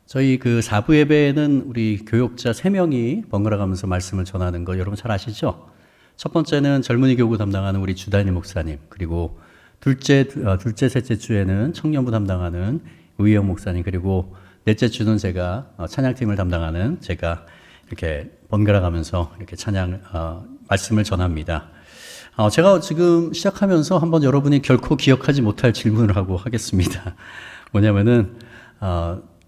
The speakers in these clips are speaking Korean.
저희 그 4부 예배에는 우리 교역자 3명이 번갈아 가면서 말씀을 전하는 거 여러분 잘 아시죠? 첫 번째는 젊은이 교구 담당하는 우리 주다니 목사님, 그리고 셋째 주에는 청년부 담당하는 우희영 목사님, 그리고 넷째 주는 제가 찬양팀을 담당하는 제가 이렇게 번갈아 가면서 이렇게 말씀을 전합니다. 제가 지금 시작하면서 한번 여러분이 결코 기억하지 못할 질문을 하고 하겠습니다. 뭐냐면은,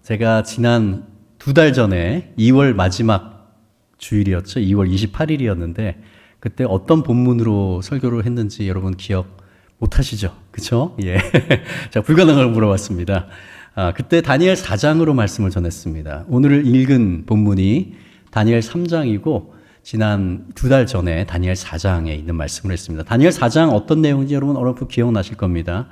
제가 지난 2달 전에 2월 마지막 주일이었죠. 2월 28일이었는데, 그때 어떤 본문으로 설교를 했는지 여러분 기억 못 하시죠? 그쵸? 예. 제가 불가능을 물어봤습니다. 그때 다니엘 4장으로 말씀을 전했습니다. 오늘 읽은 본문이 다니엘 3장이고, 지난 2달 전에 다니엘 4장에 있는 말씀을 했습니다. 다니엘 4장 어떤 내용인지 여러분 얼핏 기억나실 겁니다.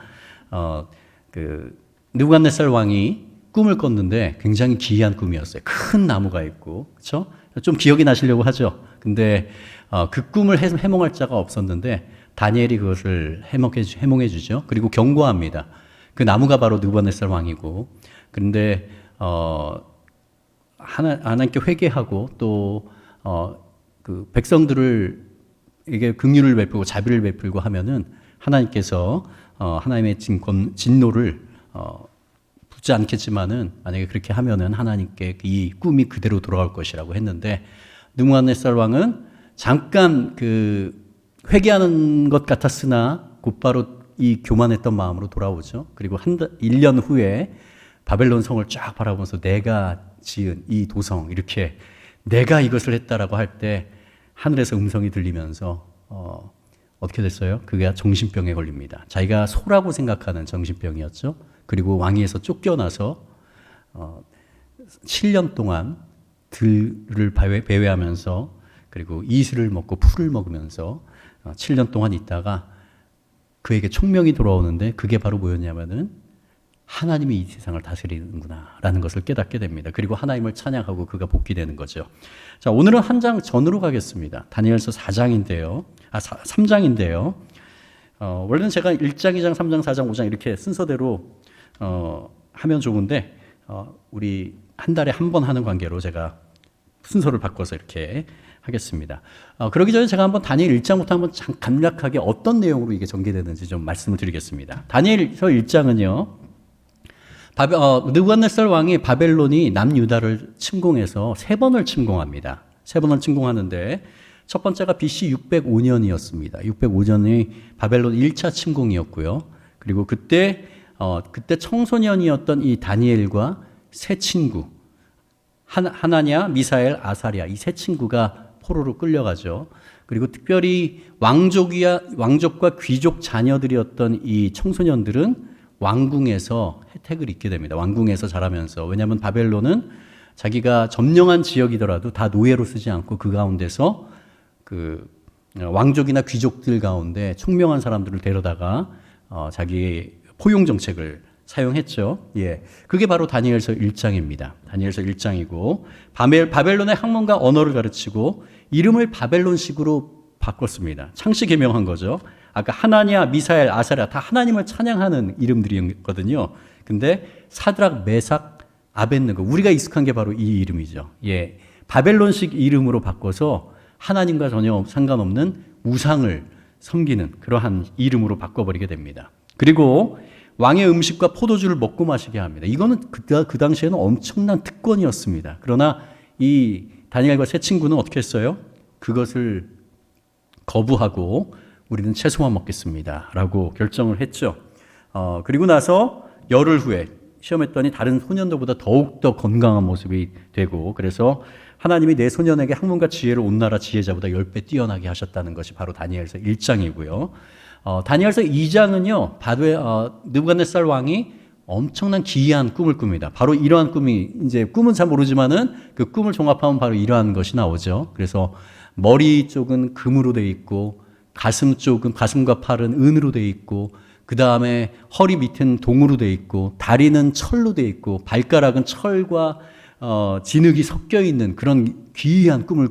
느부갓네살 왕이 꿈을 꿨는데 굉장히 기이한 꿈이었어요. 큰 나무가 있고, 그렇죠? 좀 기억이 나시려고 하죠. 근데 그 꿈을 해몽할 자가 없었는데 다니엘이 그것을 해몽해 주죠. 그리고 경고합니다. 그 나무가 바로 느부갓네살 왕이고, 그런데 하나님께 회개하고 또 그 백성들을 이게 긍휼을 베풀고 자비를 베풀고 하면은 하나님께서 하나님의 진노를 붙지 않겠지만은 만약에 그렇게 하면은 하나님께 이 꿈이 그대로 돌아올 것이라고 했는데, 느부갓네살 왕은 잠깐 그 회개하는 것 같았으나 곧바로 이 교만했던 마음으로 돌아오죠. 그리고 1년 후에 바벨론 성을 쫙 바라보면서 내가 지은 이 도성, 이렇게 내가 이것을 했다라고 할 때 하늘에서 음성이 들리면서 어떻게 됐어요? 그게 정신병에 걸립니다. 자기가 소라고 생각하는 정신병이었죠. 그리고 왕위에서 쫓겨나서 7년 동안 들을 배회하면서, 그리고 이슬을 먹고 풀을 먹으면서 7년 동안 있다가 그에게 총명이 돌아오는데, 그게 바로 뭐였냐면은 하나님이 이 세상을 다스리는구나 라는 것을 깨닫게 됩니다. 그리고 하나님을 찬양하고 그가 복귀되는 거죠. 자, 오늘은 한 장 전으로 가겠습니다. 다니엘서 3장인데요. 원래는 제가 1장, 2장, 3장, 4장, 5장 이렇게 순서대로 하면 좋은데, 우리 한 달에 한 번 하는 관계로 제가 순서를 바꿔서 이렇게 하겠습니다. 그러기 전에 제가 한번 다니엘 1장부터 한번 간략하게 어떤 내용으로 이게 전개되는지 좀 말씀을 드리겠습니다. 다니엘서 1장은요, 느부갓네살 왕이 바벨론이 남유다를 침공해서 3번을 침공합니다. 3번을 침공하는데, 첫 번째가 BC 605년이었습니다. 605년이 바벨론 1차 침공이었고요. 그리고 그때 청소년이었던 이 다니엘과 세 친구, 하나냐, 미사엘, 아사랴, 이 세 친구가 포로로 끌려가죠. 그리고 특별히 왕족과 귀족 자녀들이었던 이 청소년들은 왕궁에서 혜택을 입게 됩니다. 왕궁에서 자라면서. 왜냐하면 바벨론은 자기가 점령한 지역이더라도 다 노예로 쓰지 않고 그 가운데서 그 왕족이나 귀족들 가운데 총명한 사람들을 데려다가 자기의 포용 정책을 사용했죠. 예. 그게 바로 다니엘서 1장입니다. 다니엘서 1장이고, 바벨론의 학문과 언어를 가르치고 이름을 바벨론식으로 바꿨습니다. 창씨 개명한 거죠. 아까 하나냐, 미사엘, 아사랴 다 하나님을 찬양하는 이름들이거든요. 근데 사드락, 메삭, 아벳느고, 우리가 익숙한 게 바로 이 이름이죠. 예. 바벨론식 이름으로 바꿔서 하나님과 전혀 상관없는 우상을 섬기는 그러한 이름으로 바꿔버리게 됩니다. 그리고 왕의 음식과 포도주를 먹고 마시게 합니다. 이거는 그 당시에는 엄청난 특권이었습니다. 그러나 이 다니엘과 세 친구는 어떻게 했어요? 그것을 거부하고 우리는 채소만 먹겠습니다 라고 결정을 했죠. 그리고 나서 열흘 후에 시험했더니 다른 소년들보다 더욱더 건강한 모습이 되고, 그래서 하나님이 내 소년에게 학문과 지혜를 온 나라 지혜자보다 10배 뛰어나게 하셨다는 것이 바로 다니엘서 1장이고요. 다니엘서 2장은요, 느부갓네살 왕이 엄청난 기이한 꿈을 꿉니다. 바로 이러한 꿈이, 이제 꿈은 잘 모르지만은 그 꿈을 종합하면 바로 이러한 것이 나오죠. 그래서 머리 쪽은 금으로 되어 있고, 가슴 쪽은, 가슴과 팔은 은으로 되어 있고, 그 다음에 허리 밑은 동으로 되어 있고, 다리는 철로 되어 있고, 발가락은 철과 진흙이 섞여 있는 그런 기이한 꿈을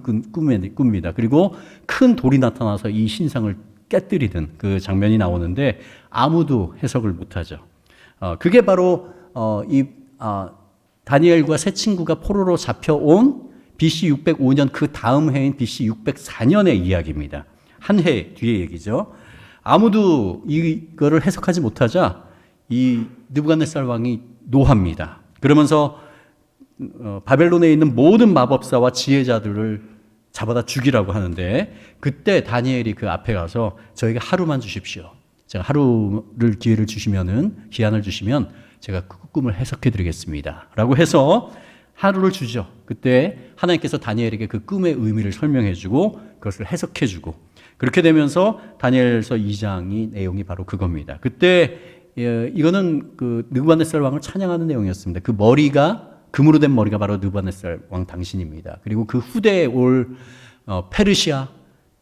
꿉니다. 그리고 큰 돌이 나타나서 이 신상을 깨뜨리는 그 장면이 나오는데 아무도 해석을 못하죠. 그게 바로 다니엘과 세 친구가 포로로 잡혀온 BC 605년 그 다음 해인 BC 604년의 이야기입니다. 한 해 뒤의 얘기죠. 아무도 이거를 해석하지 못하자 이 느부갓네살 왕이 노합니다. 그러면서 바벨론에 있는 모든 마법사와 지혜자들을 잡아다 죽이라고 하는데, 그때 다니엘이 그 앞에 가서 저에게 하루만 주십시오. 제가 하루를 기한을 주시면 제가 그 꿈을 해석해 드리겠습니다 라고 해서 하루를 주죠. 그때 하나님께서 다니엘에게 그 꿈의 의미를 설명해 주고 그것을 해석해 주고, 그렇게 되면서 다니엘서 2장이 내용이 바로 그겁니다. 그때 이거는 그 느부갓네살 왕을 찬양하는 내용이었습니다. 그 머리가, 금으로 된 머리가 바로 느부갓네살 왕 당신입니다. 그리고 그 후대에 올 페르시아,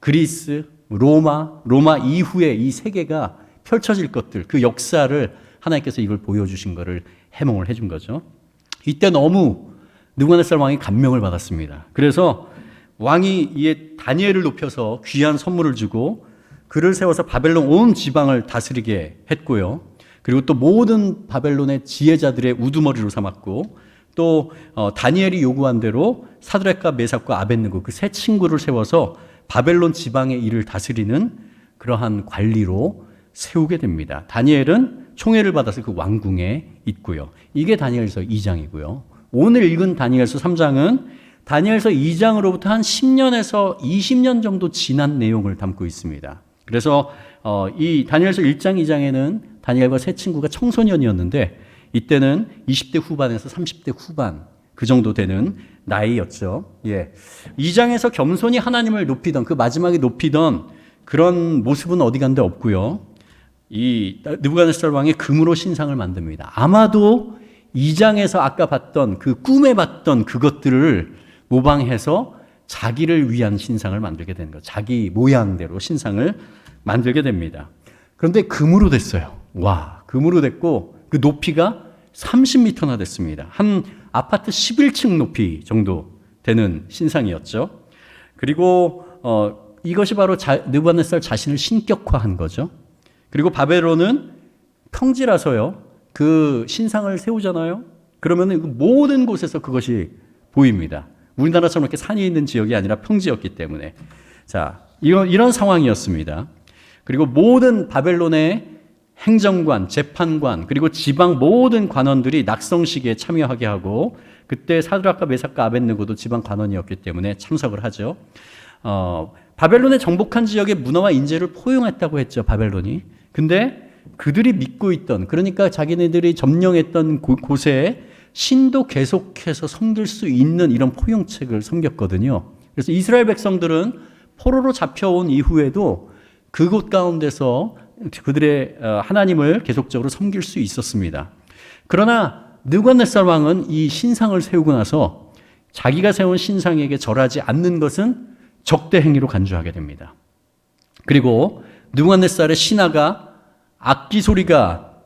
그리스, 로마 이후에 이 세계가 펼쳐질 것들, 그 역사를 하나님께서 이걸 보여주신 거를 해몽을 해준 거죠. 이때 너무 느부갓네살 왕이 감명을 받았습니다. 그래서 왕이 이에 다니엘을 높여서 귀한 선물을 주고 그를 세워서 바벨론 온 지방을 다스리게 했고요. 그리고 또 모든 바벨론의 지혜자들의 우두머리로 삼았고, 또 다니엘이 요구한 대로 사드락과 메삭과 아벳느고 그 세 친구를 세워서 바벨론 지방의 일을 다스리는 그러한 관리로 세우게 됩니다. 다니엘은 총애를 받아서 그 왕궁에 있고요. 이게 다니엘서 2장이고요. 오늘 읽은 다니엘서 3장은 다니엘서 2장으로부터 한 10년에서 20년 정도 지난 내용을 담고 있습니다. 그래서 이 다니엘서 1장, 2장에는 다니엘과 세 친구가 청소년이었는데 이때는 20대 후반에서 30대 후반 그 정도 되는 나이였죠. 2장에서 겸손히 하나님을 높이던, 그 마지막에 높이던 그런 모습은 어디 간데 없고요. 이 느부갓네살 왕이 금으로 신상을 만듭니다. 아마도 2장에서 아까 봤던 그 꿈에 봤던 그것들을 모방해서 자기를 위한 신상을 만들게 된 거죠. 자기 모양대로 신상을 만들게 됩니다. 그런데 금으로 됐어요. 와, 금으로 됐고 그 높이가 30m나 됐습니다. 한 아파트 11층 높이 정도 되는 신상이었죠. 그리고 이것이 바로 느부갓네살 자신을 신격화한 거죠. 그리고 바벨론은 평지라서요. 그 신상을 세우잖아요. 그러면 모든 곳에서 그것이 보입니다. 우리나라처럼 이렇게 산이 있는 지역이 아니라 평지였기 때문에. 자, 이런 상황이었습니다. 그리고 모든 바벨론의 행정관, 재판관, 그리고 지방 모든 관원들이 낙성식에 참여하게 하고, 그때 사드락과 메삭과 아벳느고도 지방 관원이었기 때문에 참석을 하죠. 바벨론의 정복한 지역의 문화와 인재를 포용했다고 했죠, 바벨론이. 근데 그들이 믿고 있던, 그러니까 자기네들이 점령했던 곳에 신도 계속해서 섬길 수 있는 이런 포용책을 섬겼거든요. 그래서 이스라엘 백성들은 포로로 잡혀온 이후에도 그곳 가운데서 그들의 하나님을 계속적으로 섬길 수 있었습니다. 그러나 느부갓네살 왕은 이 신상을 세우고 나서 자기가 세운 신상에게 절하지 않는 것은 적대 행위로 간주하게 됩니다. 그리고 느부갓네살의 신하가 악기 소리가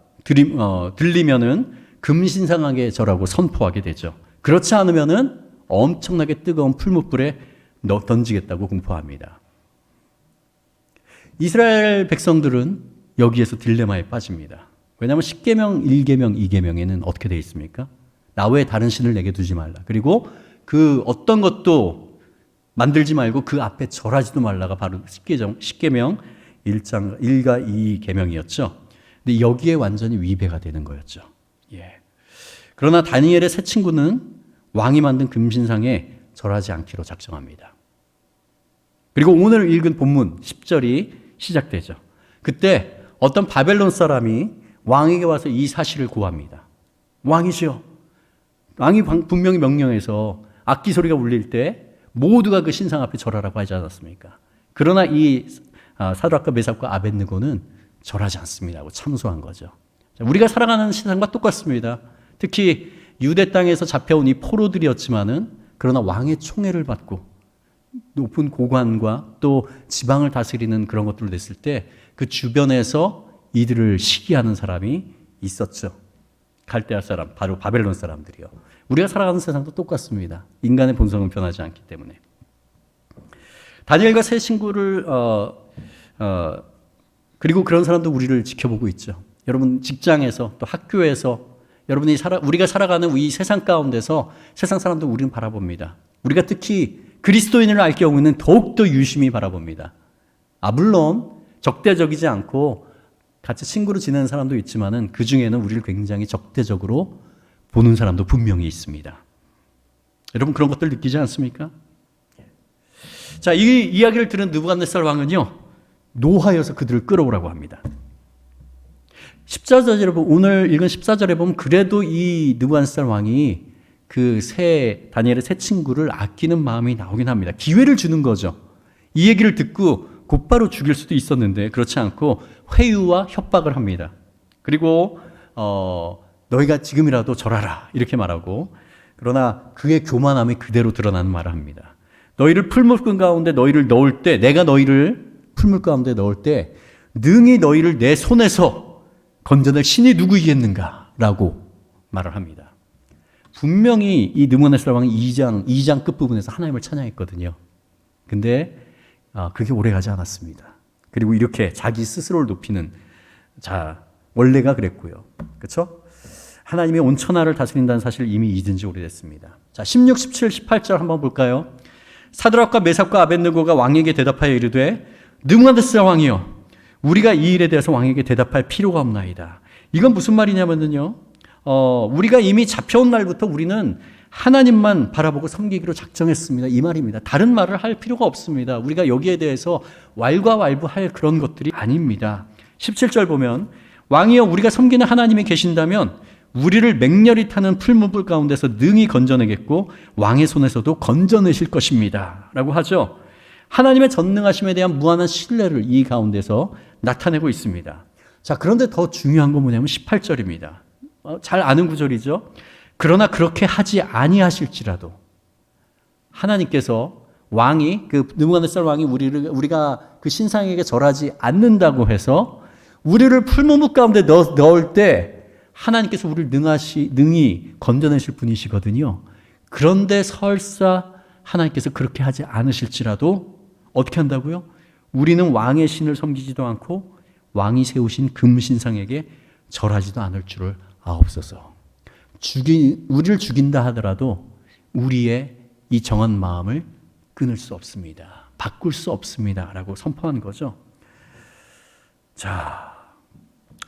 들리면은 금신상에게 절하고 선포하게 되죠. 그렇지 않으면은 엄청나게 뜨거운 풀무불에 던지겠다고 공포합니다. 이스라엘 백성들은 여기에서 딜레마에 빠집니다. 왜냐하면 10계명, 1계명, 2계명에는 어떻게 되어 있습니까? 나 외에 다른 신을 내게 두지 말라. 그리고 그 어떤 것도 만들지 말고 그 앞에 절하지도 말라가 바로 10계명 1장 1과 2계명이었죠. 근데 여기에 완전히 위배가 되는 거였죠. 그러나 다니엘의 세 친구는 왕이 만든 금신상에 절하지 않기로 작정합니다. 그리고 오늘 읽은 본문 10절이 시작되죠. 그때 어떤 바벨론 사람이 왕에게 와서 이 사실을 고합니다. 왕이시여, 왕이 분명히 명령해서 악기 소리가 울릴 때 모두가 그 신상 앞에 절하라고 하지 않았습니까? 그러나 이 사드락과 메삭과 아벳느고는 절하지 않습니다 하고 참소한 거죠. 우리가 살아가는 세상과 똑같습니다. 특히 유대 땅에서 잡혀온 이 포로들이었지만은 그러나 왕의 총애를 받고 높은 고관과 또 지방을 다스리는 그런 것들을 냈을 때 그 주변에서 이들을 시기하는 사람이 있었죠. 갈대아 사람, 바로 바벨론 사람들이요. 우리가 살아가는 세상도 똑같습니다. 인간의 본성은 변하지 않기 때문에. 다니엘과 세 친구를 그리고 그런 사람도 우리를 지켜보고 있죠. 여러분 직장에서 또 학교에서 우리가 살아가는 이 세상 가운데서 세상 사람도 우리는 바라봅니다. 우리가 특히 그리스도인을 알 경우에는 더욱더 유심히 바라봅니다. 물론 적대적이지 않고 같이 친구로 지내는 사람도 있지만은 그 중에는 우리를 굉장히 적대적으로 보는 사람도 분명히 있습니다. 여러분 그런 것들 느끼지 않습니까? 자, 이 이야기를 들은 느부갓네살 왕은요, 노하여서 그들을 끌어오라고 합니다. 14절에 보면, 오늘 읽은 14절에 보면 그래도 이 느부갓네살 왕이 다니엘의 세 친구를 아끼는 마음이 나오긴 합니다. 기회를 주는 거죠. 이 얘기를 듣고 곧바로 죽일 수도 있었는데 그렇지 않고 회유와 협박을 합니다. 그리고 너희가 지금이라도 절하라 이렇게 말하고, 그러나 그의 교만함이 그대로 드러나는 말을 합니다. 너희를 풀물 가운데 너희를 넣을 때, 내가 너희를 풀물 가운데 넣을 때 능히 너희를 내 손에서 건져낼 신이 누구이겠는가 라고 말을 합니다. 분명히 이 느부갓네살 왕이 2장 끝부분에서 하나님을 찬양했거든요. 근데 그게 오래가지 않았습니다. 그리고 이렇게 자기 스스로를 높이는, 원래가 그랬고요. 그렇죠? 하나님이 온 천하를 다스린다는 사실을 이미 잊은 지 오래됐습니다. 16, 17, 18절 한번 볼까요? 사드락과 메삭과 아벳느고가 왕에게 대답하여 이르되 느부갓네살 왕이여, 우리가 이 일에 대해서 왕에게 대답할 필요가 없나이다. 이건 무슨 말이냐면요, 우리가 이미 잡혀온 날부터 우리는 하나님만 바라보고 섬기기로 작정했습니다. 이 말입니다. 다른 말을 할 필요가 없습니다. 우리가 여기에 대해서 왈가왈부할 그런 것들이 아닙니다. 17절 보면 왕이여, 우리가 섬기는 하나님이 계신다면 우리를 맹렬히 타는 풀무불 가운데서 능히 건져내겠고 왕의 손에서도 건져내실 것입니다 라고 하죠. 하나님의 전능하심에 대한 무한한 신뢰를 이 가운데서 나타내고 있습니다. 자, 그런데 더 중요한 건 뭐냐면 18절입니다. 잘 아는 구절이죠. 그러나 그렇게 하지 아니하실지라도, 하나님께서 느부갓네살 왕이 우리가 그 신상에게 절하지 않는다고 해서 우리를 풀무불 가운데 넣을 때 하나님께서 우리를 능히 건져내실 분이시거든요. 그런데 설사 하나님께서 그렇게 하지 않으실지라도 어떻게 한다고요? 우리는 왕의 신을 섬기지도 않고 왕이 세우신 금신상에게 절하지도 않을 줄을 아옵소서. 우리를 죽인다 하더라도 우리의 이 정한 마음을 끊을 수 없습니다. 바꿀 수 없습니다 라고 선포한 거죠. 자,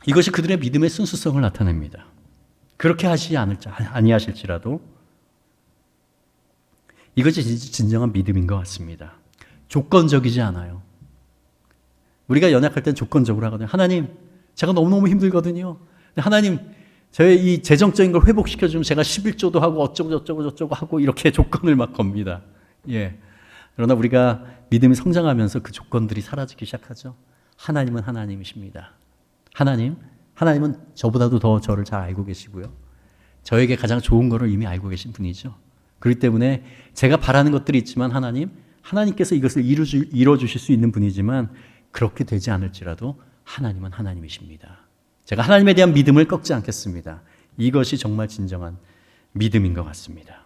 이것이 그들의 믿음의 순수성을 나타냅니다. 그렇게 하시지 아니하실지라도, 이것이 진정한 믿음인 것 같습니다. 조건적이지 않아요. 우리가 연약할 땐 조건적으로 하거든요. 하나님, 제가 너무너무 힘들거든요. 하나님, 저의 이 재정적인 걸 회복시켜주면 제가 11조도 하고 어쩌고 하고 이렇게 조건을 막 겁니다. 예. 그러나 우리가 믿음이 성장하면서 그 조건들이 사라지기 시작하죠. 하나님은 하나님이십니다. 하나님은 저보다도 더 저를 잘 알고 계시고요. 저에게 가장 좋은 거를 이미 알고 계신 분이죠. 그렇기 때문에 제가 바라는 것들이 있지만 하나님께서 이것을 이뤄주실 수 있는 분이지만 그렇게 되지 않을지라도 하나님은 하나님이십니다. 제가 하나님에 대한 믿음을 꺾지 않겠습니다. 이것이 정말 진정한 믿음인 것 같습니다.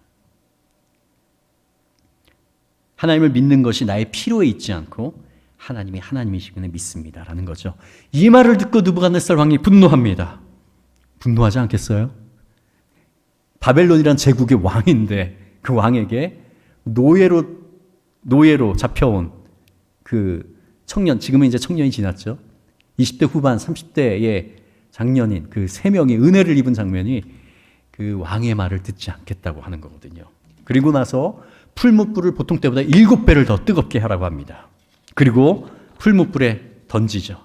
하나님을 믿는 것이 나의 필요에 있지 않고 하나님이 하나님이시기에 믿습니다라는 거죠. 이 말을 듣고 느부갓네살 왕이 분노합니다. 분노하지 않겠어요? 바벨론이란 제국의 왕인데 그 왕에게 노예로 잡혀온 그 청년, 지금은 이제 청년이 지났죠. 20대 후반, 30대의 장년인 그 세 명이 은혜를 입은 장면이 그 왕의 말을 듣지 않겠다고 하는 거거든요. 그리고 나서 풀무불을 보통 때보다 7배를 더 뜨겁게 하라고 합니다. 그리고 풀무불에 던지죠.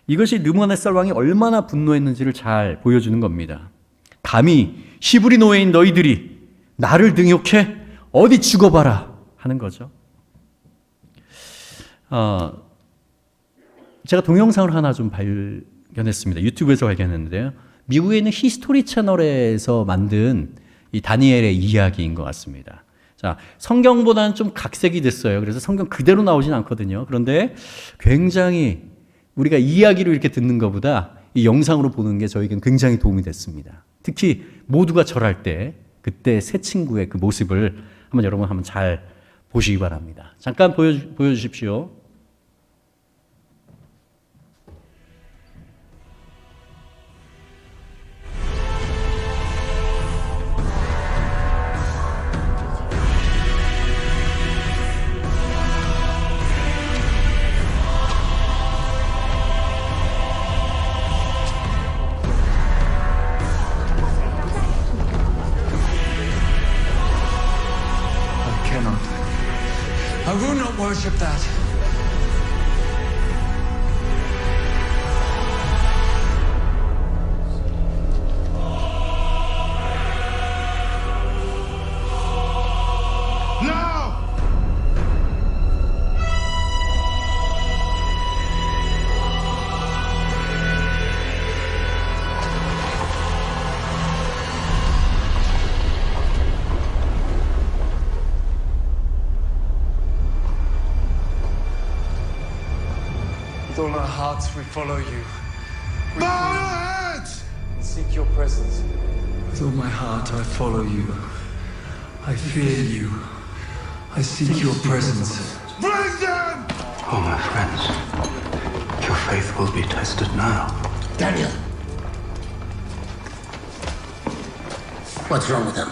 이것이 느부갓네살 왕이 얼마나 분노했는지를 잘 보여주는 겁니다. 감히 히브리 노예인 너희들이 나를 등욕해? 어디 죽어봐라 하는 거죠. 제가 동영상을 하나 좀 발견했습니다. 유튜브에서 발견했는데요. 미국에 있는 히스토리 채널에서 만든 이 다니엘의 이야기인 것 같습니다. 자, 성경보다는 좀 각색이 됐어요. 그래서 성경 그대로 나오진 않거든요. 그런데 굉장히 우리가 이야기로 이렇게 듣는 것보다 이 영상으로 보는 게 저에게는 굉장히 도움이 됐습니다. 특히 모두가 절할 때 그때 세 친구의 그 모습을 여러분 한번 잘 보시기 바랍니다. 잠깐 보여주십시오. worship that. With all our hearts we follow you. Bow your heads! And seek your presence. With all my heart I follow you. I fear you. I seek your presence. Bring them! Oh, my friends, your faith will be tested now. Daniel! What's wrong with them?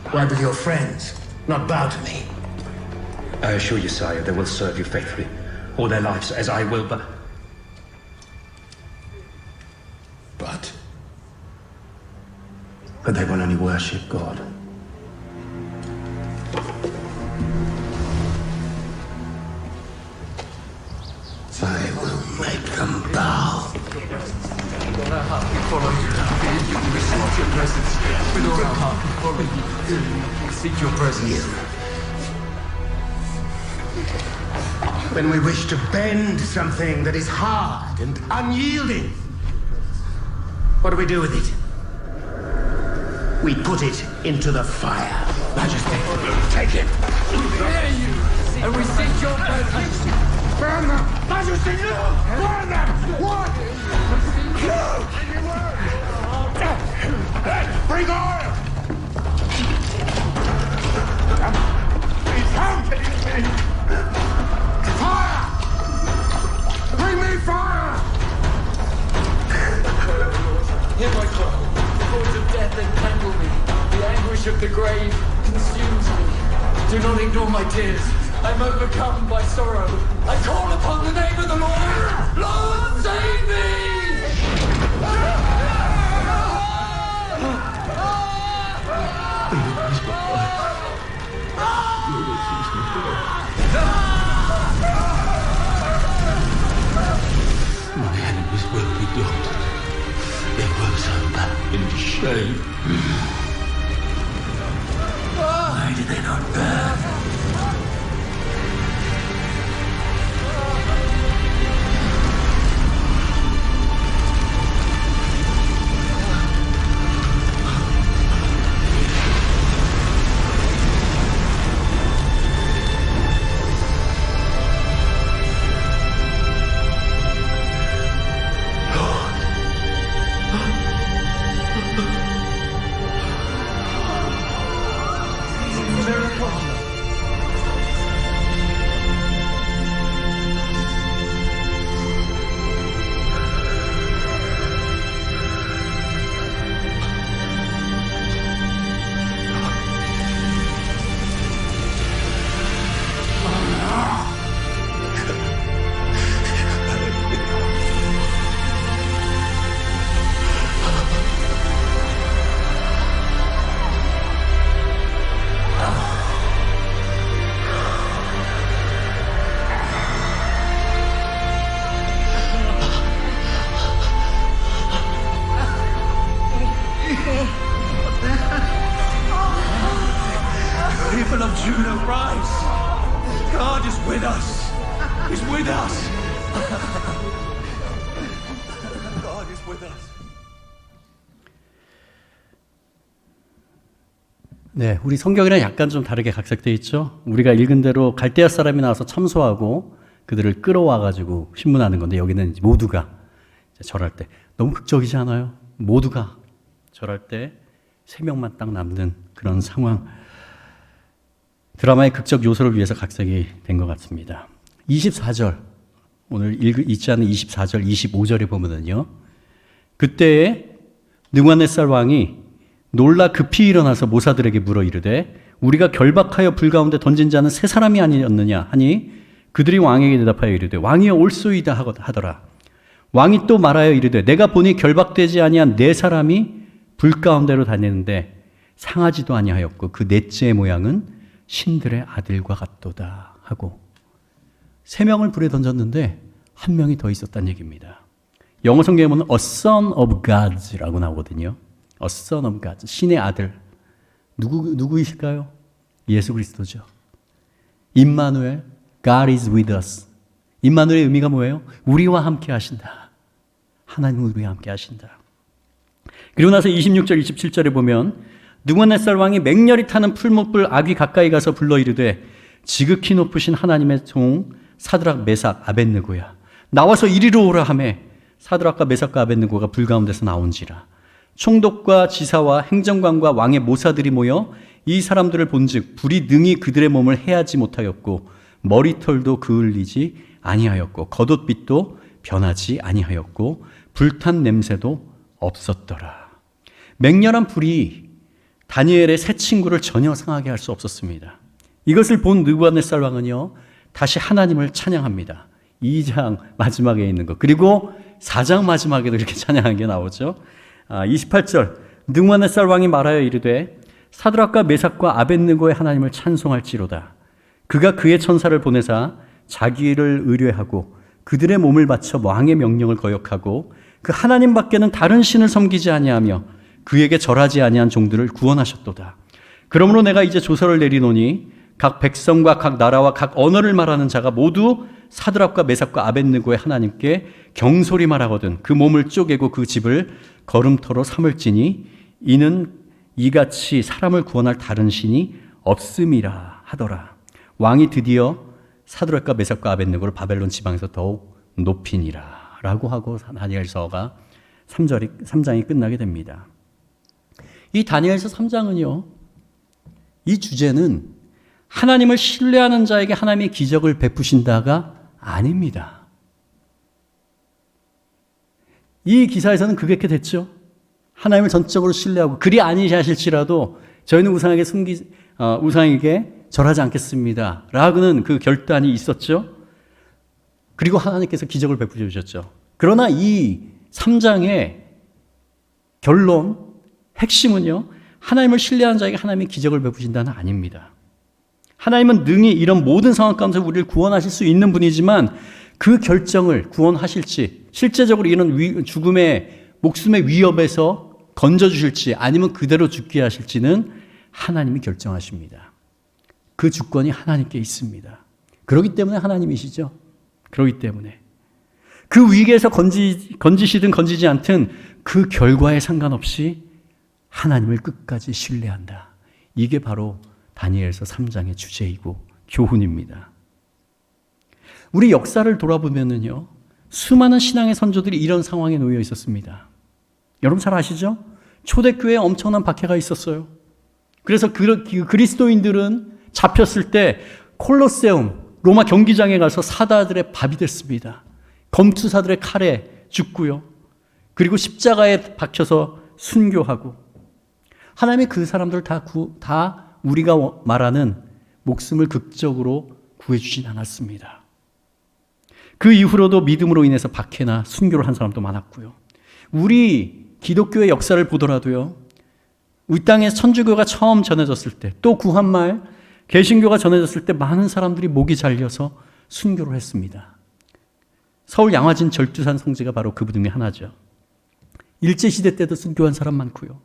Why will your friends not bow to me? I assure you, sire, they will serve you faithfully all their lives, as I will, but... But they will only worship God. I will make them bow. With all our heart we follow you. We seek your presence. With all our heart we follow you. We seek your presence. When we wish to bend something that is hard and unyielding, what do we do with it? We put it into the fire. Majesty, take it. We fear you, and we seek your presence. Burn them! Majesty, no! Burn them! What? No! Bring oil! Fire! Bring me fire! Hear my cry. The cords of death entangle me. The anguish of the grave consumes me. Do not ignore my tears. I'm overcome by sorrow. I call upon the name of the Lord. Lord, save me! My enemies will be daunted. They will turn back in shame. Why did they not burn? People of Judah, rise! God is with us! He's with us! God is with us. 네, 우리 성경이랑 약간 좀 다르게 각색되어 있죠. 우리가 읽은 대로 갈대아 사람이 나와서 참소하고 그들을 끌어와가지고 신문하는 건데 여기는 모두가 절할 때 너무 극적이지 않아요? 모두가 절할 때 3명만 딱 남는 그런 상황. 드라마의 극적 요소를 위해서 각색이 된 것 같습니다. 24절, 오늘 읽지 않은 24절, 25절에 보면은요. 그때에 느부갓네살 왕이 놀라 급히 일어나서 모사들에게 물어 이르되 우리가 결박하여 불 가운데 던진 자는 세 사람이 아니었느냐 하니 그들이 왕에게 대답하여 이르되 왕이여 옳소이다 하더라. 왕이 또 말하여 이르되 내가 보니 결박되지 아니한 4사람이 불 가운데로 다니는데 상하지도 아니하였고 그 넷째의 모양은 신들의 아들과 같도다 하고 3명을 불에 던졌는데 1명이 더 있었다는 얘기입니다. 영어 성경에 보면 a son of God라고 나오거든요. a son of God, 신의 아들. 누구이실까요? 예수 그리스도죠. 임마누엘, God is with us. 임마누엘의 의미가 뭐예요? 우리와 함께 하신다. 하나님은 우리와 함께 하신다. 그리고 나서 26절, 27절에 보면 느부갓네살 왕이 맹렬히 타는 풀무불 아귀 가까이 가서 불러 이르되 지극히 높으신 하나님의 종 사드락 메삭 아벳느고야 나와서 이리로 오라 하매 사드락과 메삭과 아벳느고가 불 가운데서 나온지라. 총독과 지사와 행정관과 왕의 모사들이 모여 이 사람들을 본즉 불이 능히 그들의 몸을 해하지 못하였고 머리털도 그을리지 아니하였고 겉옷빛도 변하지 아니하였고 불탄 냄새도 없었더라. 맹렬한 불이 다니엘의 세 친구를 전혀 상하게 할 수 없었습니다. 이것을 본 느부갓네살 왕은요, 다시 하나님을 찬양합니다. 2장 마지막에 있는 것, 그리고 4장 마지막에도 이렇게 찬양한 게 나오죠. 28절 느부갓네살 왕이 말하여 이르되 사드락과 메삭과 아벳느고의 하나님을 찬송할지로다. 그가 그의 천사를 보내사 자기를 의뢰하고 그들의 몸을 바쳐 왕의 명령을 거역하고 그 하나님 밖에는 다른 신을 섬기지 아니하며 그에게 절하지 아니한 종들을 구원하셨도다. 그러므로 내가 이제 조서를 내리노니 각 백성과 각 나라와 각 언어를 말하는 자가 모두 사드락과 메삭과 아벳느고의 하나님께 경솔히 말하거든 그 몸을 쪼개고 그 집을 걸음터로 삼을지니 이는 이같이 사람을 구원할 다른 신이 없음이라 하더라. 왕이 드디어 사드락과 메삭과 아벳느고를 바벨론 지방에서 더욱 높이니라 라고 하고 다니엘서가 3장이 끝나게 됩니다. 이 다니엘서 3장은요, 이 주제는 하나님을 신뢰하는 자에게 하나님의 기적을 베푸신다가 아닙니다. 이 기사에서는 그렇게 됐죠. 하나님을 전적으로 신뢰하고 그리 아니하실지라도 저희는 우상에게 절하지 않겠습니다 라고는 그 결단이 있었죠. 그리고 하나님께서 기적을 베풀어 주셨죠. 그러나 이 3장의 결론, 핵심은요, 하나님을 신뢰하는 자에게 하나님이 기적을 베푸신다는 아닙니다. 하나님은 능히 이런 모든 상황 가운데 우리를 구원하실 수 있는 분이지만 그 결정을 구원하실지, 실제적으로 이런 죽음의 목숨의 위협에서 건져주실지 아니면 그대로 죽게 하실지는 하나님이 결정하십니다. 그 주권이 하나님께 있습니다. 그렇기 때문에 하나님이시죠. 그렇기 때문에 그 위기에서 건지시든 건지지 않든 그 결과에 상관없이 하나님을 끝까지 신뢰한다. 이게 바로 다니엘서 3장의 주제이고 교훈입니다. 우리 역사를 돌아보면은요, 수많은 신앙의 선조들이 이런 상황에 놓여 있었습니다. 여러분 잘 아시죠? 초대교회에 엄청난 박해가 있었어요. 그래서 그리스도인들은 잡혔을 때 콜로세움, 로마 경기장에 가서 사다들의 밥이 됐습니다. 검투사들의 칼에 죽고요. 그리고 십자가에 박혀서 순교하고, 하나님이 그 사람들을 다 우리가 말하는 목숨을 극적으로 구해주진 않았습니다. 그 이후로도 믿음으로 인해서 박해나 순교를 한 사람도 많았고요. 우리 기독교의 역사를 보더라도요, 이 땅에 천주교가 처음 전해졌을 때, 또 구한말 개신교가 전해졌을 때 많은 사람들이 목이 잘려서 순교를 했습니다. 서울 양화진 절두산 성지가 바로 그 중에 하나죠. 일제시대 때도 순교한 사람 많고요.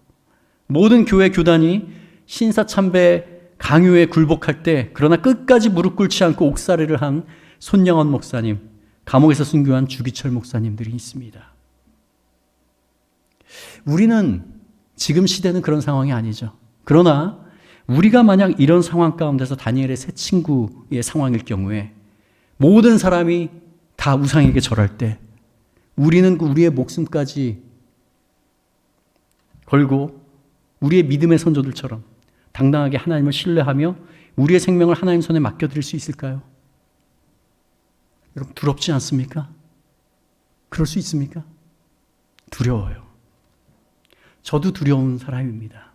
모든 교회 교단이 신사참배 강요에 굴복할 때 그러나 끝까지 무릎 꿇지 않고 옥살이를 한 손영원 목사님, 감옥에서 순교한 주기철 목사님들이 있습니다. 우리는 지금 시대는 그런 상황이 아니죠. 그러나 우리가 만약 이런 상황 가운데서 다니엘의 세 친구의 상황일 경우에 모든 사람이 다 우상에게 절할 때 우리는 우리의 목숨까지 걸고 우리의 믿음의 선조들처럼 당당하게 하나님을 신뢰하며 우리의 생명을 하나님 손에 맡겨드릴 수 있을까요? 여러분 두렵지 않습니까? 그럴 수 있습니까? 두려워요. 저도 두려운 사람입니다.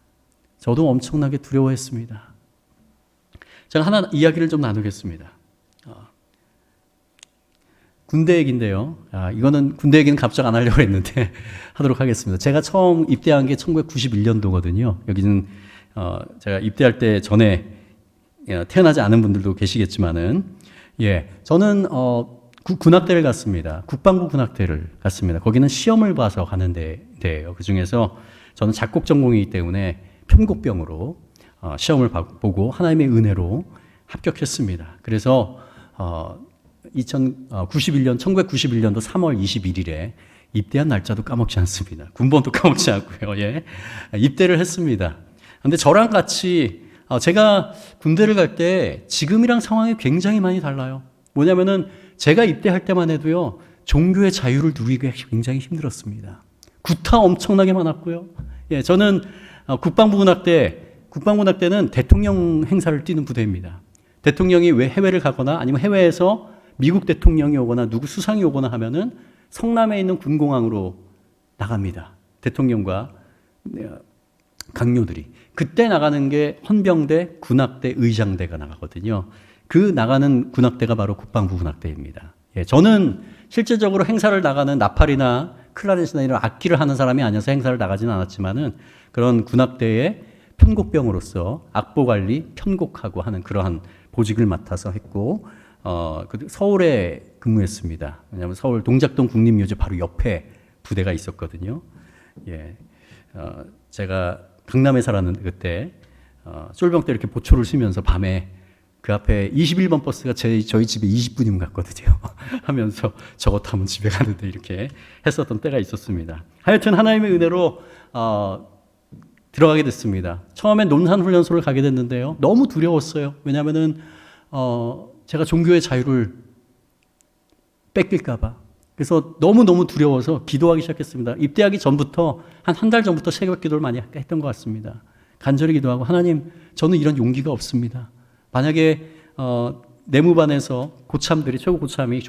저도 엄청나게 두려워했습니다. 제가 하나 이야기를 좀 나누겠습니다. 군대 얘기인데요. 이거는 군대 얘기는 갑자기 안 하려고 했는데 하도록 하겠습니다. 제가 처음 입대한 게 1991년도거든요. 여기는 제가 입대할 때 전에 태어나지 않은 분들도 계시겠지만은 예, 저는 군악대를 갔습니다. 국방부 군악대를 갔습니다. 거기는 시험을 봐서 가는 데예요. 그 중에서 저는 작곡 전공이기 때문에 편곡병으로 시험을 보고 하나님의 은혜로 합격했습니다. 그래서 1991년도 3월 21일에 입대한 날짜도 까먹지 않습니다. 군번도 까먹지 않고요. 예, 입대를 했습니다. 근데 저랑 같이 제가 군대를 갈 때 지금이랑 상황이 굉장히 많이 달라요. 뭐냐면은 제가 입대할 때만 해도요, 종교의 자유를 누리기 굉장히 힘들었습니다. 구타 엄청나게 많았고요. 예, 저는 국방군악대는 대통령 행사를 띠는 부대입니다. 대통령이 왜 해외를 가거나 아니면 해외에서 미국 대통령이 오거나 누구 수상이 오거나 하면은 성남에 있는 군공항으로 나갑니다. 대통령과 강요들이. 그때 나가는 게 헌병대, 군악대, 의장대가 나가거든요. 그 나가는 군악대가 바로 국방부 군악대입니다. 예, 저는 실제적으로 행사를 나가는 나팔이나 클라리넷이나 이런 악기를 하는 사람이 아니어서 행사를 나가지는 않았지만은 그런 군악대의 편곡병으로서 악보 관리, 편곡하고 하는 그러한 보직을 맡아서 했고, 서울에 근무했습니다. 왜냐하면 서울 동작동 국립묘지 바로 옆에 부대가 있었거든요. 예, 제가 강남에 살았는데 그때 쫄병 때 이렇게 보초를 쓰면서 밤에 그 앞에 21번 버스가 저희 집에 20분이면 갔거든요. 하면서 저거 타면 집에 가는데 이렇게 했었던 때가 있었습니다. 하여튼 하나님의 은혜로 들어가게 됐습니다. 처음엔 논산훈련소를 가게 됐는데요. 너무 두려웠어요. 왜냐하면은 제가 종교의 자유를 뺏길까봐. 그래서 너무너무 두려워서 기도하기 시작했습니다. 입대하기 전부터 한 달 전부터 새벽 기도를 많이 했던 것 같습니다. 간절히 기도하고 하나님, 저는 이런 용기가 없습니다. 만약에 내무반에서 고참들이 최고 고참이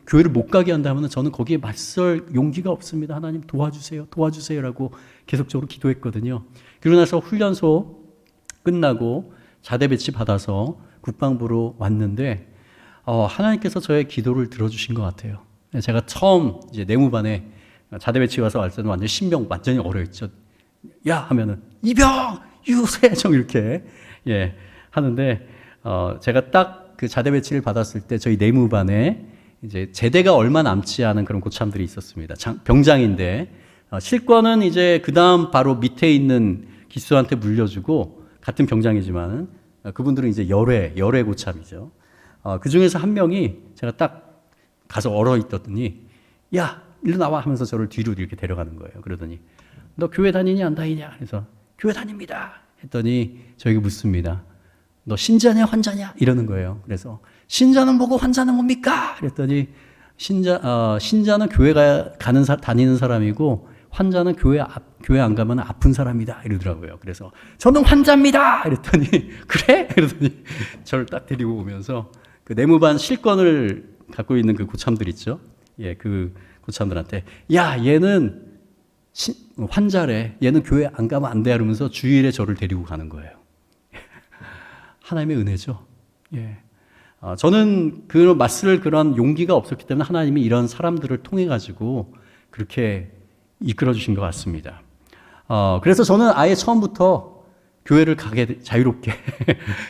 교회를 못 가게 한다면 저는 거기에 맞설 용기가 없습니다. 하나님 도와주세요, 도와주세요라고 계속적으로 기도했거든요. 그러고 나서 훈련소 끝나고 자대 배치 받아서 국방부로 왔는데 하나님께서 저의 기도를 들어주신 것 같아요. 제가 처음 이제 내무반에 자대 배치 와서 왔을 때는 완전 신병 완전히 어려있죠. 야 하면은 이병 유세종 이렇게 예 하는데 제가 딱 그 자대 배치를 받았을 때 저희 내무반에 이제 제대가 얼마 남지 않은 그런 고참들이 있었습니다. 병장인데 실권은 이제 그 다음 바로 밑에 있는 기수한테 물려주고 같은 병장이지만은 그분들은 이제 열애 고참이죠. 그 중에서 한 명이 제가 딱 가서 얼어 있더니 야 일로 나와 하면서 저를 뒤로 이렇게 데려가는 거예요. 그러더니 너 교회 다니냐 안 다니냐? 그래서 교회 다닙니다. 했더니 저에게 묻습니다. 너 신자냐 환자냐? 이러는 거예요. 그래서 신자는 뭐고 환자는 뭡니까? 그랬더니 신자는 교회가 다니는 사람이고 환자는 교회 안 가면 아픈 사람이다 이러더라고요. 그래서 저는 환자입니다. 이랬더니 그래? 이러더니 저를 딱 데리고 오면서 그 내무반 실권을 갖고 있는 그 고참들 있죠. 예, 그 고참들한테 야 얘는 환자래. 얘는 교회 안 가면 안 돼. 이러면서 주일에 저를 데리고 가는 거예요. 하나님의 은혜죠. 예. 저는 그 맞설 그런 용기가 없었기 때문에 하나님이 이런 사람들을 통해 가지고 그렇게 이끌어 주신 것 같습니다. 그래서 저는 아예 처음부터 교회를 자유롭게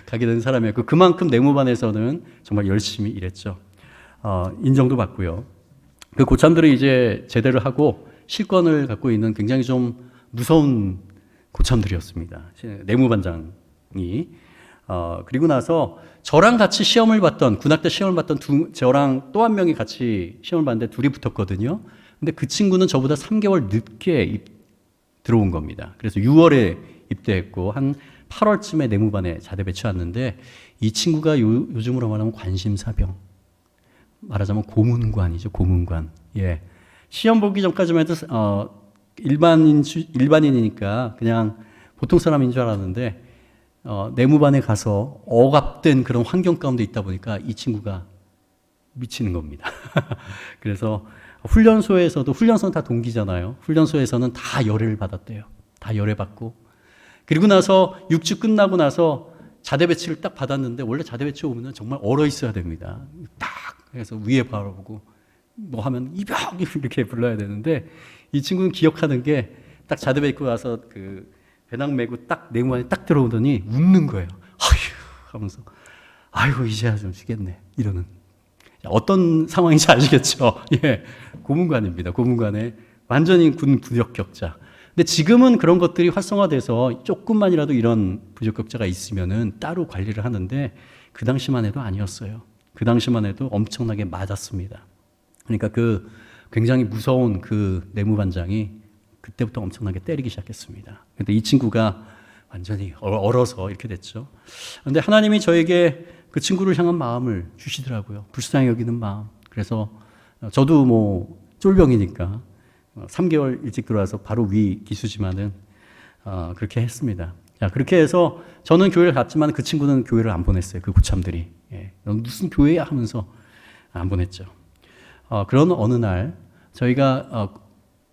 가게 된 사람이었고 그만큼 내무반에서는 정말 열심히 일했죠. 인정도 받고요. 그 고참들이 이제 제대를 하고 실권을 갖고 있는 굉장히 좀 무서운 고참들이었습니다. 내무반장이. 그리고 나서 저랑 같이 시험을 봤던, 군악대 시험을 봤던 저랑 또 한 명이 같이 시험을 봤는데 둘이 붙었거든요. 근데 그 친구는 저보다 3개월 늦게 들어온 겁니다. 그래서 6월에 입대했고, 한 8월쯤에 내무반에 자대 배치 왔는데, 이 친구가 요즘으로 말하면 관심사병. 말하자면 고문관이죠, 고문관. 예. 시험 보기 전까지만 해도, 일반인이니까 그냥 보통 사람인 줄 알았는데, 내무반에 가서 억압된 그런 환경 가운데 있다 보니까 이 친구가 미치는 겁니다. 그래서 훈련소는 다 동기잖아요. 훈련소에서는 다 열애를 받았대요. 다 열애받고. 그리고 나서 6주 끝나고 나서 자대 배치를 딱 받았는데 원래 자대 배치 오면 정말 얼어 있어야 됩니다. 딱 해서 위에 바라보고 뭐 하면 이병 이렇게 불러야 되는데 이 친구는 기억하는 게 딱 자대 배치 와서 그 배낭 메고 딱 내무반에 딱 들어오더니 웃는 거예요. 아휴 하면서 아이고 이제야 좀 쉬겠네 이러는 어떤 상황인지 아시겠죠? 예, 고문관입니다. 고문관에 완전히 군 부적격자. 근데 지금은 그런 것들이 활성화돼서 조금만이라도 이런 부적격자가 있으면은 따로 관리를 하는데 그 당시만 해도 아니었어요. 그 당시만 해도 엄청나게 맞았습니다. 그러니까 그 굉장히 무서운 그 내무반장이 그때부터 엄청나게 때리기 시작했습니다. 근데 이 친구가 완전히 얼어서 이렇게 됐죠. 그런데 하나님이 저에게 그 친구를 향한 마음을 주시더라고요. 불쌍히 여기는 마음. 그래서 저도 뭐 쫄병이니까 3개월 일찍 들어와서 바로 위 기수지만은 그렇게 했습니다. 자, 그렇게 해서 저는 교회를 갔지만 그 친구는 교회를 안 보냈어요. 그 고참들이. 예, 넌 무슨 교회야 하면서 안 보냈죠. 그런 어느 날 저희가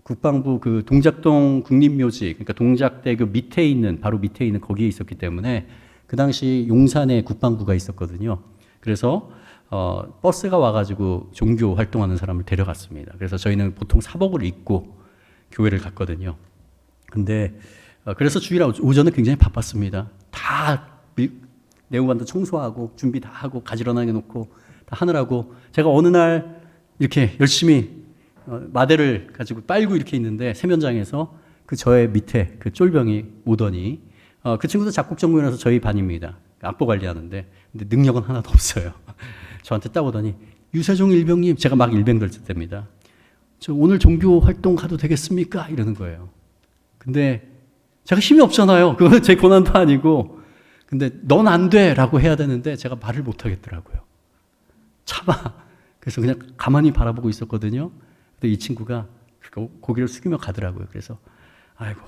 국방부 그 동작동 국립묘지, 그러니까 동작대교 밑에 있는 바로 밑에 있는 거기에 있었기 때문에 그 당시 용산에 국방부가 있었거든요. 그래서 버스가 와가지고 종교 활동하는 사람을 데려갔습니다. 그래서 저희는 보통 사복을 입고 교회를 갔거든요. 근데 그래서 주일 오전에 굉장히 바빴습니다. 다 내후반도 청소하고 준비 다 하고 가지런하게 놓고 다 하느라고 제가 어느 날 이렇게 열심히 마대를 가지고 빨고 이렇게 있는데 세면장에서 그 저의 밑에 그 쫄병이 오더니 그 친구도 작곡전공이라서 저희 반입니다. 악보 관리하는데 근데 능력은 하나도 없어요. 저한테 딱 오더니 유세종 일병님, 제가 막 일병 될 때입니다. 저 오늘 종교 활동 가도 되겠습니까? 이러는 거예요. 근데 제가 힘이 없잖아요. 그건 제 고난도 아니고. 근데 넌 안 돼라고 해야 되는데 제가 말을 못 하겠더라고요. 참아. 그래서 그냥 가만히 바라보고 있었거든요. 근데 이 친구가 고개를 숙이며 가더라고요. 그래서 아이고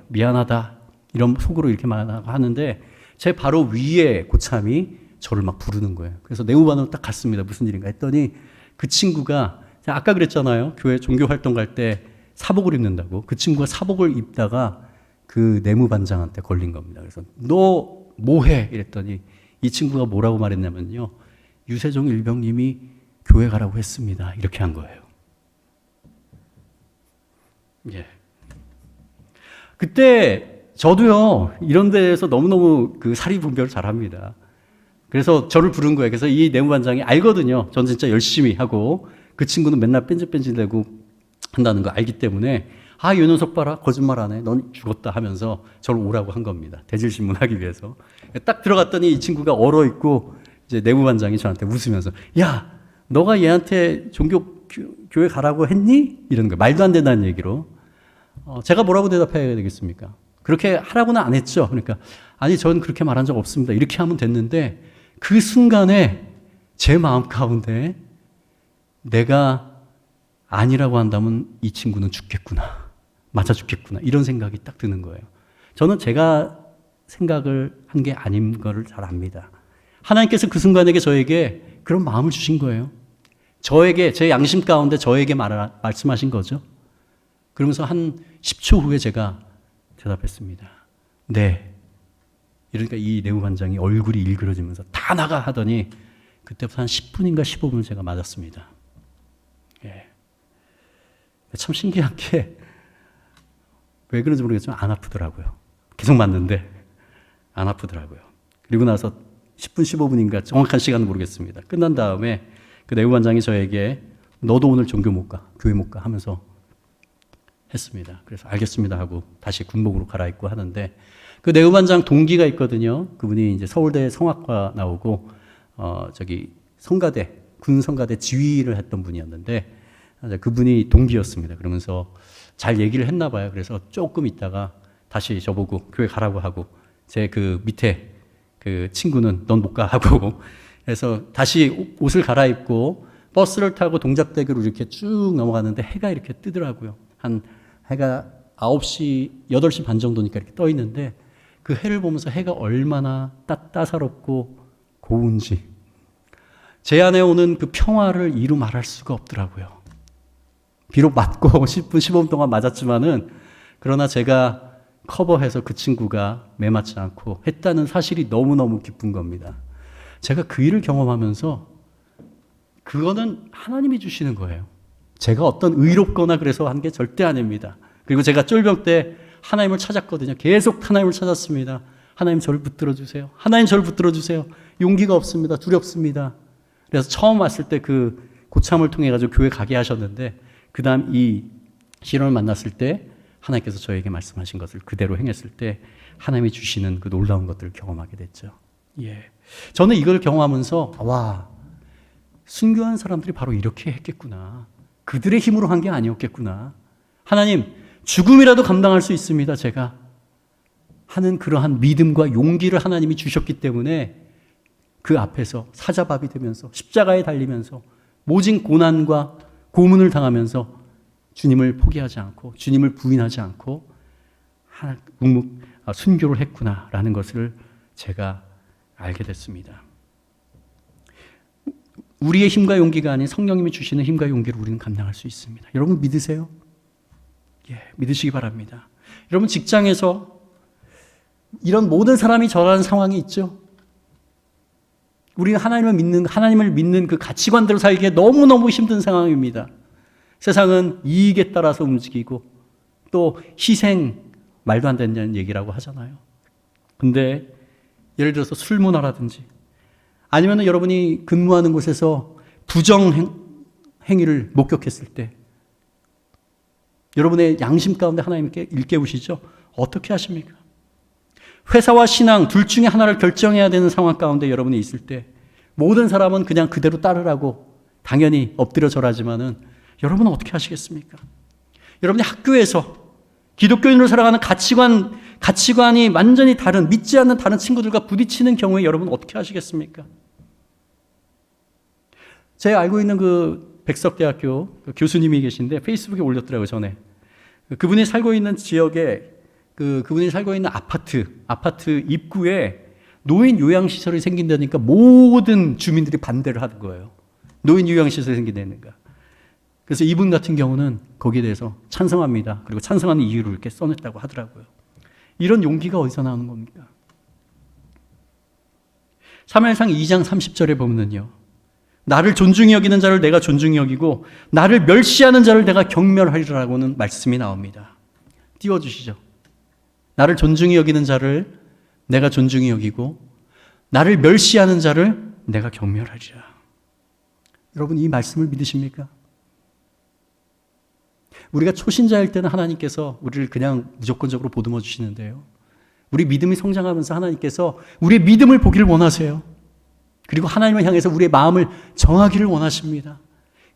미안하다 이런 속으로 이렇게 하는데 제 바로 위에 고참이 저를 막 부르는 거예요. 그래서 내후반으로 딱 갔습니다. 무슨 일인가 했더니 그 친구가 아까 그랬잖아요. 교회 종교 활동 갈 때 사복을 입는다고. 그 친구가 사복을 입다가 그 내무반장한테 걸린 겁니다. 그래서 너 뭐해? 이랬더니 이 친구가 뭐라고 말했냐면요. 유세종 일병님이 교회 가라고 했습니다. 이렇게 한 거예요. 예. 그때 저도요, 이런 데에서 너무너무 그 사리 분별을 잘 합니다. 그래서 저를 부른 거예요. 그래서 이 내무반장이 알거든요. 전 진짜 열심히 하고 그 친구는 맨날 뺀질뺀질대고 한다는 거 알기 때문에 아, 이 녀석 봐라. 거짓말 안 해. 넌 죽었다 하면서 저를 오라고 한 겁니다. 대질신문하기 위해서. 딱 들어갔더니 이 친구가 얼어있고 이제 내무반장이 저한테 웃으면서 야, 너가 얘한테 교회 가라고 했니? 이러는 거예요. 말도 안 된다는 얘기로. 제가 뭐라고 대답해야 되겠습니까? 그렇게 하라고는 안 했죠. 그러니까 아니, 전 그렇게 말한 적 없습니다. 이렇게 하면 됐는데 그 순간에 제 마음 가운데 내가 아니라고 한다면 이 친구는 죽겠구나. 맞아 죽겠구나. 이런 생각이 딱 드는 거예요. 저는 제가 생각을 한 게 아닌 거를 잘 압니다. 하나님께서 그 순간에 저에게 그런 마음을 주신 거예요. 저에게, 제 양심 가운데 저에게 말씀하신 거죠. 그러면서 한 10초 후에 제가 대답했습니다. 네. 이러니까 이 내무반장이 얼굴이 일그러지면서 다 나가 하더니 그때부터 한 10분인가 15분을 제가 맞았습니다. 예. 참 신기한 게 왜 그런지 모르겠지만 안 아프더라고요. 계속 맞는데 안 아프더라고요. 그리고 나서 10분, 15분인가 정확한 시간은 모르겠습니다. 끝난 다음에 그 내무반장이 저에게 너도 오늘 종교 못 가, 교회 못 가 하면서 했습니다. 그래서 알겠습니다 하고 다시 군복으로 갈아입고 하는데 그 내무반장 동기가 있거든요. 그분이 이제 서울대 성악과 나오고 성가대, 군 성가대 지휘를 했던 분이었는데 그분이 동기였습니다. 그러면서 잘 얘기를 했나 봐요. 그래서 조금 있다가 다시 저보고 교회 가라고 하고 제 그 밑에 그 친구는 넌 못 가 하고 그래서 다시 옷을 갈아입고 버스를 타고 동작대교로 이렇게 쭉 넘어가는데 해가 이렇게 뜨더라고요. 한 해가 9시, 8시 반 정도니까 이렇게 떠 있는데 그 해를 보면서 해가 얼마나 따사롭고 고운지 제 안에 오는 그 평화를 이루 말할 수가 없더라고요. 비록 맞고 10분, 15분 동안 맞았지만은 그러나 제가 커버해서 그 친구가 매맞지 않고 했다는 사실이 너무너무 기쁜 겁니다. 제가 그 일을 경험하면서 그거는 하나님이 주시는 거예요. 제가 어떤 의롭거나 그래서 한 게 절대 아닙니다. 그리고 제가 쫄병 때 하나님을 찾았거든요. 계속 하나님을 찾았습니다. 하나님 저를 붙들어 주세요. 하나님 저를 붙들어 주세요. 용기가 없습니다. 두렵습니다. 그래서 처음 왔을 때 그 고참을 통해 가지고 교회 가게 하셨는데 그 다음 이 신혼을 만났을 때 하나님께서 저에게 말씀하신 것을 그대로 행했을 때 하나님이 주시는 그 놀라운 것들을 경험하게 됐죠. 예. 저는 이걸 경험하면서 와, 순교한 사람들이 바로 이렇게 했겠구나. 그들의 힘으로 한 게 아니었겠구나. 하나님, 죽음이라도 감당할 수 있습니다, 제가. 하는 그러한 믿음과 용기를 하나님이 주셨기 때문에 그 앞에서 사자밥이 되면서 십자가에 달리면서 모진 고난과 고문을 당하면서 주님을 포기하지 않고 주님을 부인하지 않고 순교를 했구나라는 것을 제가 알게 됐습니다. 우리의 힘과 용기가 아닌 성령님이 주시는 힘과 용기를 우리는 감당할 수 있습니다. 여러분 믿으세요? 예, 믿으시기 바랍니다. 여러분 직장에서 이런 모든 사람이 저라는 상황이 있죠. 우리는 하나님을 믿는 그 가치관대로 살기에 너무너무 힘든 상황입니다. 세상은 이익에 따라서 움직이고 또 희생, 말도 안 되는 얘기라고 하잖아요. 근데 예를 들어서 술 문화라든지 아니면 여러분이 근무하는 곳에서 부정 행위를 목격했을 때 여러분의 양심 가운데 하나님께 일깨우시죠? 어떻게 하십니까? 회사와 신앙 둘 중에 하나를 결정해야 되는 상황 가운데 여러분이 있을 때 모든 사람은 그냥 그대로 따르라고 당연히 엎드려 절하지만은 여러분은 어떻게 하시겠습니까? 여러분이 학교에서 기독교인으로 살아가는 가치관이 완전히 다른, 믿지 않는 다른 친구들과 부딪히는 경우에 여러분은 어떻게 하시겠습니까? 제가 알고 있는 그 백석대학교 교수님이 계신데 페이스북에 올렸더라고요, 전에. 그분이 살고 있는 지역에 그분이 살고 있는 아파트 입구에 노인 요양시설이 생긴다니까 모든 주민들이 반대를 하는 거예요. 노인 요양시설이 생긴다니까. 그래서 이분 같은 경우는 거기에 대해서 찬성합니다. 그리고 찬성하는 이유를 이렇게 써냈다고 하더라고요. 이런 용기가 어디서 나오는 겁니까? 사무엘상 2장 30절에 보면요. 나를 존중히 여기는 자를 내가 존중히 여기고 나를 멸시하는 자를 내가 경멸하리라고는 말씀이 나옵니다. 띄워주시죠. 나를 존중히 여기는 자를 내가 존중히 여기고 나를 멸시하는 자를 내가 경멸하리라. 여러분 이 말씀을 믿으십니까? 우리가 초신자일 때는 하나님께서 우리를 그냥 무조건적으로 보듬어 주시는데요. 우리 믿음이 성장하면서 하나님께서 우리의 믿음을 보기를 원하세요. 그리고 하나님을 향해서 우리의 마음을 정하기를 원하십니다.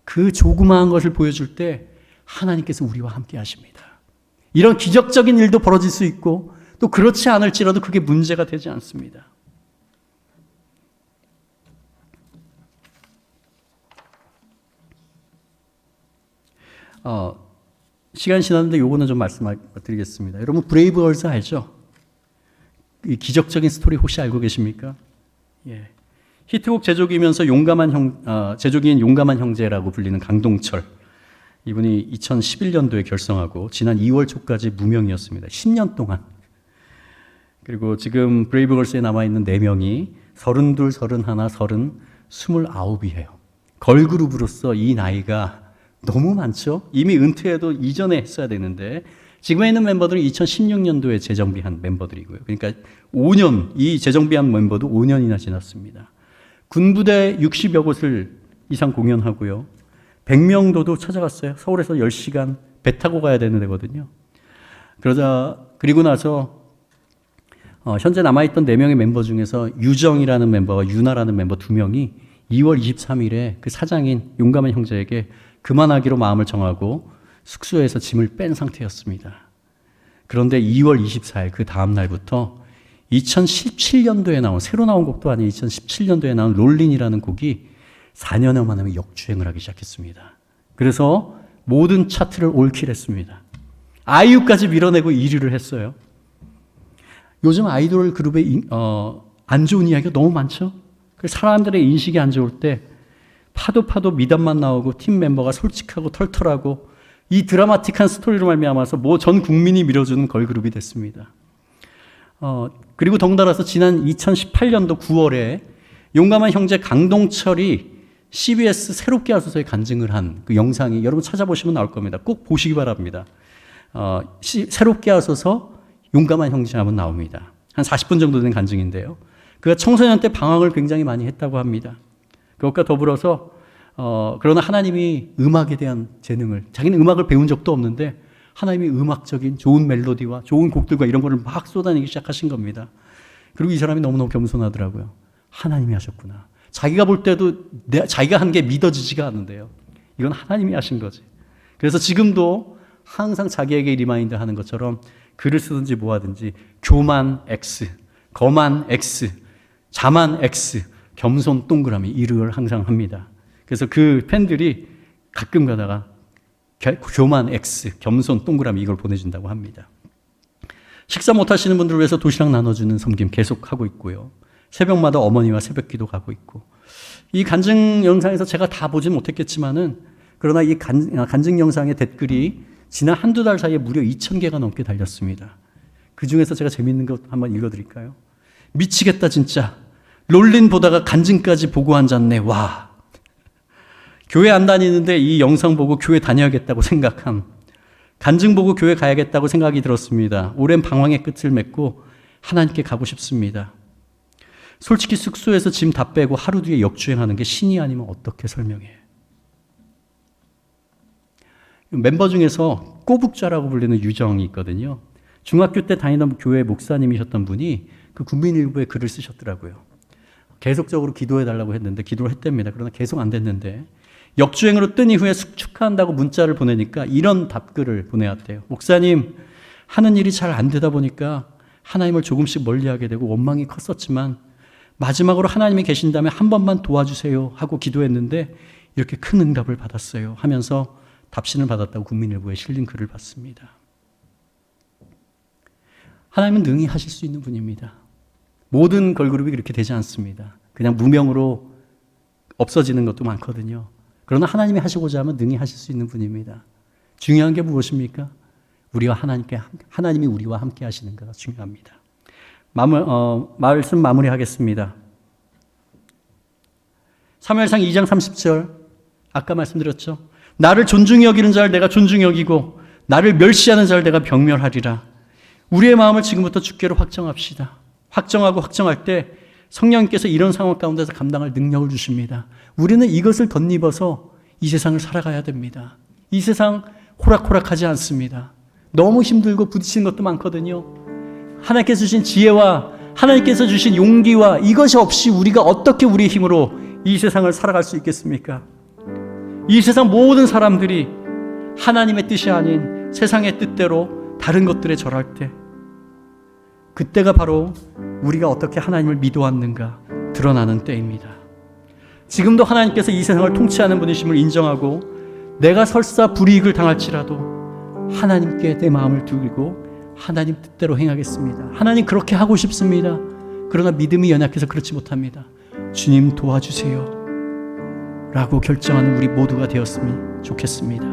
그 조그마한 것을 보여줄 때 하나님께서 우리와 함께 하십니다. 이런 기적적인 일도 벌어질 수 있고 또 그렇지 않을지라도 그게 문제가 되지 않습니다. 시간이 지났는데 요거는 좀 말씀드리겠습니다. 여러분 브레이브걸스 알죠? 이 기적적인 스토리 혹시 알고 계십니까? 예. 히트곡 제조기면서 제조기인 용감한 형제라고 불리는 강동철. 이분이 2011년도에 결성하고 지난 2월 초까지 무명이었습니다. 10년 동안. 그리고 지금 브레이브걸스에 남아있는 4명이 32, 31, 30, 29이에요. 걸그룹으로서 이 나이가 너무 많죠? 이미 은퇴해도 이전에 했어야 되는데 지금에 있는 멤버들은 2016년도에 재정비한 멤버들이고요. 그러니까 5년, 이 재정비한 멤버도 5년이나 지났습니다. 군부대 60여 곳을 이상 공연하고요. 100명도도 찾아갔어요. 서울에서 10시간 배 타고 가야 되는 데거든요. 그리고 나서 현재 남아있던 4명의 멤버 중에서 유정이라는 멤버와 유나라는 멤버 2명이 2월 23일에 그 사장인 용감한 형제에게 그만하기로 마음을 정하고 숙소에서 짐을 뺀 상태였습니다. 그런데 2월 24일 그 다음 날부터 2017년도에 새로 나온 곡도 아닌 2017년도에 나온 롤린이라는 곡이 4년여 만에 역주행을 하기 시작했습니다. 그래서 모든 차트를 올킬했습니다. 아이유까지 밀어내고 1위를 했어요. 요즘 아이돌 그룹에 안 좋은 이야기가 너무 많죠? 사람들의 인식이 안 좋을 때 파도 미담만 나오고 팀 멤버가 솔직하고 털털하고 이 드라마틱한 스토리로 말미암아서 전 국민이 밀어주는 걸그룹이 됐습니다. 그리고 덩달아서 지난 2018년도 9월에 용감한 형제 강동철이 CBS 새롭게 하소서에 간증을 한 그 영상이 여러분 찾아보시면 나올 겁니다. 꼭 보시기 바랍니다. 새롭게 하소서 용감한 형제 하면 나옵니다. 한 40분 정도 된 간증인데요. 그가 청소년 때 방황을 굉장히 많이 했다고 합니다. 그것과 더불어서 그러나 하나님이 음악에 대한 재능을, 자기는 음악을 배운 적도 없는데 하나님이 음악적인 좋은 멜로디와 좋은 곡들과 이런 거를 막 쏟아내기 시작하신 겁니다. 그리고 이 사람이 너무너무 겸손하더라고요. 하나님이 하셨구나. 자기가 볼 때도 자기가 한 게 믿어지지가 않는데요. 이건 하나님이 하신 거지. 그래서 지금도 항상 자기에게 리마인드 하는 것처럼 글을 쓰든지 뭐 하든지 교만 X, 거만 X, 자만 X, 겸손 동그라미 이를 항상 합니다. 그래서 그 팬들이 가끔 가다가 교만 X, 겸손 동그라미 이걸 보내준다고 합니다. 식사 못 하시는 분들을 위해서 도시락 나눠주는 섬김 계속하고 있고요. 새벽마다 어머니와 새벽기도 가고 있고, 이 간증 영상에서 제가 다 보진 못했겠지만은 그러나 이 간증 영상의 댓글이 지난 한두 달 사이에 무려 2,000개가 넘게 달렸습니다. 그 중에서 제가 재밌는 것 한번 읽어드릴까요? 미치겠다 진짜. 롤린 보다가 간증까지 보고 앉았네. 와. 교회 안 다니는데 이 영상 보고 교회 다녀야겠다고 생각함. 간증 보고 교회 가야겠다고 생각이 들었습니다. 오랜 방황의 끝을 맺고 하나님께 가고 싶습니다. 솔직히 숙소에서 짐 다 빼고 하루 뒤에 역주행하는 게 신이 아니면 어떻게 설명해? 멤버 중에서 꼬북자라고 불리는 유정이 있거든요. 중학교 때 다니던 교회 목사님이셨던 분이 그 국민일보에 글을 쓰셨더라고요. 계속적으로 기도해달라고 했는데 기도를 했답니다. 그러나 계속 안 됐는데 역주행으로 뜬 이후에 축하한다고 문자를 보내니까 이런 답글을 보내왔대요. 목사님, 하는 일이 잘 안 되다 보니까 하나님을 조금씩 멀리하게 되고 원망이 컸었지만 마지막으로 하나님이 계신다면 한 번만 도와주세요 하고 기도했는데 이렇게 큰 응답을 받았어요 하면서 답신을 받았다고 국민일보에 실린 글을 봤습니다. 하나님은 능히 하실 수 있는 분입니다. 모든 걸그룹이 그렇게 되지 않습니다. 그냥 무명으로 없어지는 것도 많거든요. 그러나 하나님이 하시고자 하면 능히 하실 수 있는 분입니다. 중요한 게 무엇입니까? 하나님이 우리와 함께 하시는가가 중요합니다. 말씀 마무리하겠습니다. 사무엘상 2장 30절 아까 말씀드렸죠. 나를 존중히 여기는 자를 내가 존중히 여기고 나를 멸시하는 자를 내가 병멸하리라. 우리의 마음을 지금부터 주께로 확정합시다. 확정하고 확정할 때 성령님께서 이런 상황 가운데서 감당할 능력을 주십니다. 우리는 이것을 덧입어서 이 세상을 살아가야 됩니다. 이 세상 호락호락하지 않습니다. 너무 힘들고 부딪히는 것도 많거든요. 하나님께서 주신 지혜와 하나님께서 주신 용기와 이것이 없이 우리가 어떻게 우리의 힘으로 이 세상을 살아갈 수 있겠습니까? 이 세상 모든 사람들이 하나님의 뜻이 아닌 세상의 뜻대로 다른 것들에 절할 때 그때가 바로 우리가 어떻게 하나님을 믿어왔는가 드러나는 때입니다. 지금도 하나님께서 이 세상을 통치하는 분이심을 인정하고 내가 설사 불이익을 당할지라도 하나님께 내 마음을 두고 하나님 뜻대로 행하겠습니다. 하나님 그렇게 하고 싶습니다. 그러나 믿음이 연약해서 그렇지 못합니다. 주님 도와주세요 라고 결정하는 우리 모두가 되었으면 좋겠습니다.